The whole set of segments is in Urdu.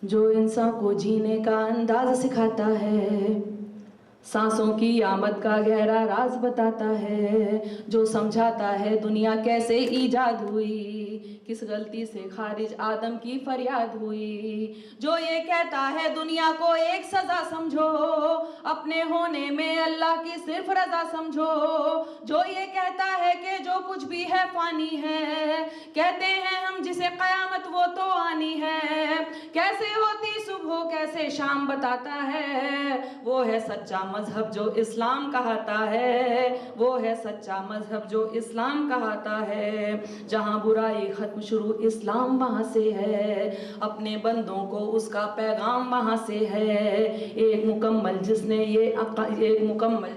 جو انسان کو جینے کا انداز سکھاتا ہے، سانسوں کی آمد کا گہرا راز بتاتا ہے، جو سمجھاتا ہے دنیا کیسے ایجاد ہوئی، کس غلطی سے خارج آدم کی فریاد ہوئی، جو یہ کہتا ہے دنیا کو ایک سزا سمجھو، اپنے ہونے میں اللہ کی صرف رضا سمجھو، جو یہ کہتا ہے کہ جو کچھ بھی ہے فانی ہے، کہتے ہیں ہم جسے قیامت وہ تو آنی ہے، کیسے ہوتی صبح کیسے شام بتاتا ہے، وہ ہے سچا مذہب جو اسلام کہاتا ہے، وہ ہے سچا مذہب جو اسلام کہاتا ہے، جہاں برائی ختم شروع اسلام وہاں سے ہے، اپنے بندوں کو اس کا پیغام وہاں سے ہے، ایک مکمل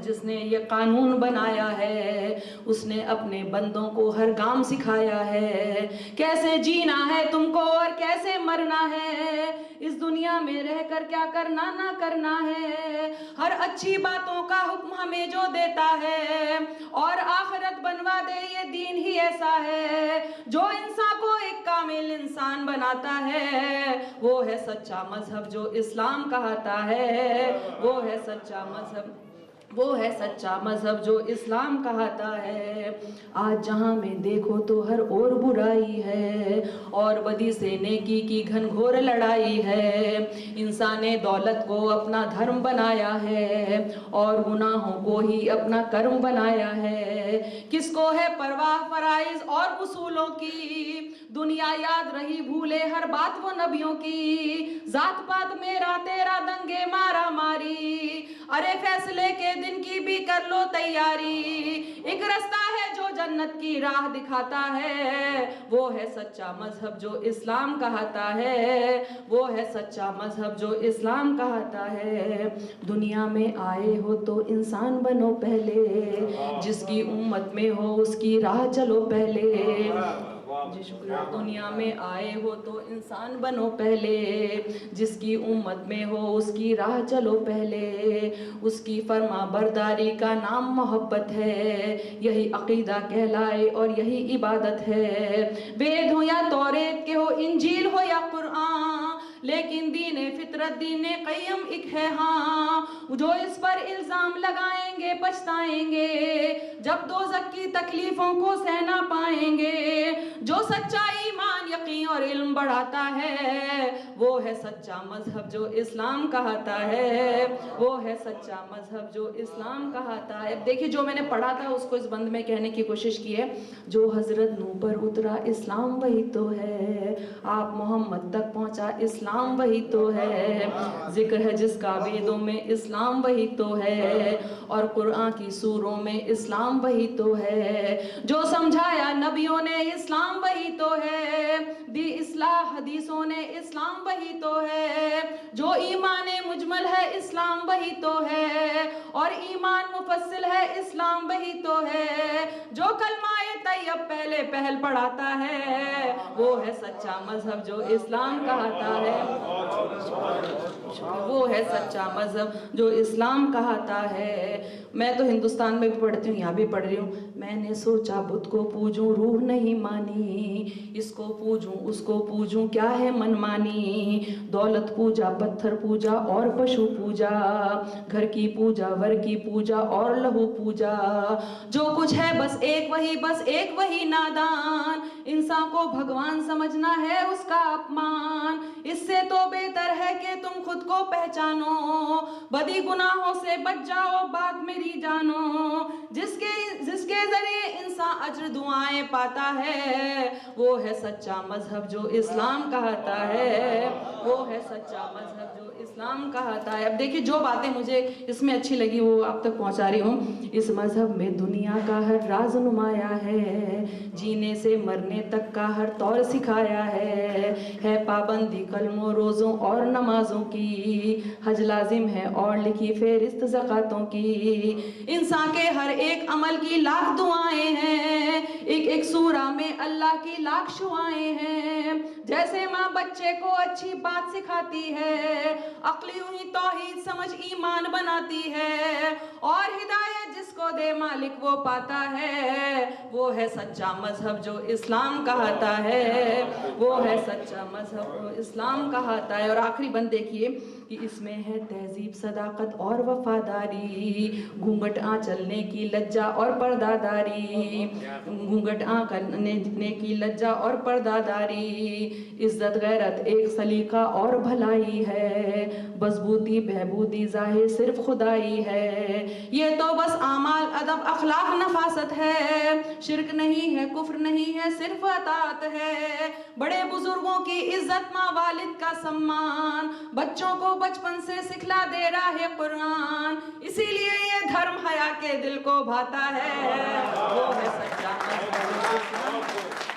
جس نے یہ قانون بنایا ہے، اس نے اپنے بندوں کو ہر کام سکھایا ہے، کیسے جینا ہے تم کو اور کیسے مرنا ہے، اس دنیا میں رہ کر کیا کرنا نہ کرنا ہے، ہر اچھی باتوں کا حکم ہمیں جو دیتا ہے، اور آخرت بنوا دے یہ دین ہی ایسا ہے، جو انسان کو ایک کامل انسان بناتا ہے، وہ ہے سچا مذہب جو اسلام کہاتا ہے، وہ ہے سچا مذہب، وہ ہے سچا مذہب جو اسلام کہاتا ہے، آج جہاں میں دیکھو تو ہر اور برائی ہے، اور بدی سے نیکی کی گھن گھور لڑائی ہے، انسان نے دولت کو اپنا دھرم بنایا ہے، اور گناہوں کو ہی اپنا کرم بنایا ہے، کس کو ہے پرواہ فرائض اور اصولوں کی، دنیا یاد رہی بھولے ہر بات وہ نبیوں کی، ذات پات میرا تیرا دنگے مارا ماری، ارے فیصلے کے دن کی بھی کر لو تیاری، ایک رستہ ہے جو جنت کی راہ دکھاتا ہے، وہ ہے سچا مذہب جو اسلام کہاتا ہے، وہ ہے سچا مذہب جو اسلام کہاتا ہے، دنیا میں آئے ہو تو انسان بنو پہلے، جس کی امت میں ہو اس کی راہ چلو پہلے، جی شکریہ، دنیا میں آئے ہو تو انسان بنو پہلے، جس کی امت میں ہو اس کی راہ چلو پہلے، اس کی فرما برداری کا نام محبت ہے، یہی عقیدہ کہلائے اور یہی عبادت ہے، وید ہو یا توریت کے ہو انجیل ہو یا قرآن، لیکن دین فطرت دین قیم ایک ہے ہاں، جو اس پر الزام لگائیں گے پچھتائیں گے، جب دوزخ کی تکلیفوں کو سہنا پائیں گے، جو سچا ایمان یقین اور علم بڑھاتا ہے، وہ ہے سچا مذہب جو اسلام کہاتا ہے، وہ ہے سچا مذہب جو اسلام کہاتا ہے۔ دیکھیں جو میں نے پڑھا تھا اس کو اس بند میں کہنے کی کوشش کی ہے، جو حضرت نو پر اترا اسلام وہی تو ہے، آپ محمد تک پہنچا اسلام وہی تو ہے، ذکر ہے جس کا ویدوں میں اسلام وہی تو ہے، اور قرآن کی سوروں میں اسلام وہی تو ہے، جو سمجھایا نبیوں نے اسلام وہی تو ہے، دی اصلاح حدیثوں نے اسلام وہی تو ہے، جو ایمان مجمل ہے اسلام وہی تو ہے، اور ایمان مفصل ہے اسلام وہی تو ہے، جو کلمہ طیب پہلے پہل پڑھاتا ہے، وہ ہے سچا مذہب جو اسلام کہاتا ہے، وہ ہے سچا مذہب جو اسلام کہاتا ہے۔ میں تو ہندوستان میں بھی پڑھتی ہوں، یہاں بھی پڑھ رہی ہوں، میں نے سوچا بت کو پوجوں روح نہیں مانی، اس کو پوجوں اس کو پوجوں کیا ہے من مانی، دولت پوجا پتھر پوجا اور پشو پوجا، گھر کی پوجا ور کی پوجا اور لہو پوجا، جو کچھ ہے بس ایک وہی نادان، انسان کو بھگوان سمجھنا ہے اس کا اپمان، اس سے تو بہتر ہے کہ تم خود کو پہچانو، بدی گناہوں سے بچ جاؤ بات میری جانو، جس کے ذریعے انسان اجر دعائیں پاتا ہے، وہ ہے سچا مذہب جو اسلام کہاتا ہے، وہ ہے سچا مذہب جو اسلام کہاتا ہے۔ اب دیکھیں جو باتیں مجھے اس میں اچھی لگی وہ آپ تک پہنچا رہی ہوں، اس مذہب میں دنیا کا ہر راز نمایا ہے، جینے سے مرنے تک کا ہر طور سکھایا ہے پابندی کلموں روزوں اور نماز نمازوں کی، حج لازم ہے اور لکھی فہرست زکاتوں کی، انسان کے ہر ایک عمل کی لاکھ دعائیں ہیں، ایک ایک سورہ میں اللہ کی لاکھ شعائیں ہیں، جیسے ماں بچے کو اچھی بات سکھاتی ہے، عقلی ہوئی توحید سمجھ ایمان بناتی ہے، اور ہدایت جس کو دے مالک وہ پاتا ہے، وہ ہے سچا مذہب جو اسلام کہاتا ہے، وہ ہے سچا مذہب جو اسلام کہاتا ہے۔ اور آخری بند دیکھیے کہ اس میں ہے تہذیب، صداقت اور وفاداری، گھونگھٹ چلنے کی لجا اور پردہ داری، گھونگھٹ کرنے کی لجا اور پردہ داری، عزت غیرت ایک سلیقہ اور بھلائی ہے، مضبوطی بہبودی ظاہر صرف خدائی ہے، یہ تو بس اعمال ادب اخلاق نفاست ہے، شرک نہیں ہے کفر نہیں ہے صرف اطاعت ہے، بڑے بزرگوں کی عزت ماں والد کا سمان، بچوں کو بچپن سے سکھلا دے رہا ہے قرآن، اسی لیے یہ دھرم حیا کے دل کو بھاتا ہے، وہ ہے سچا مذہب۔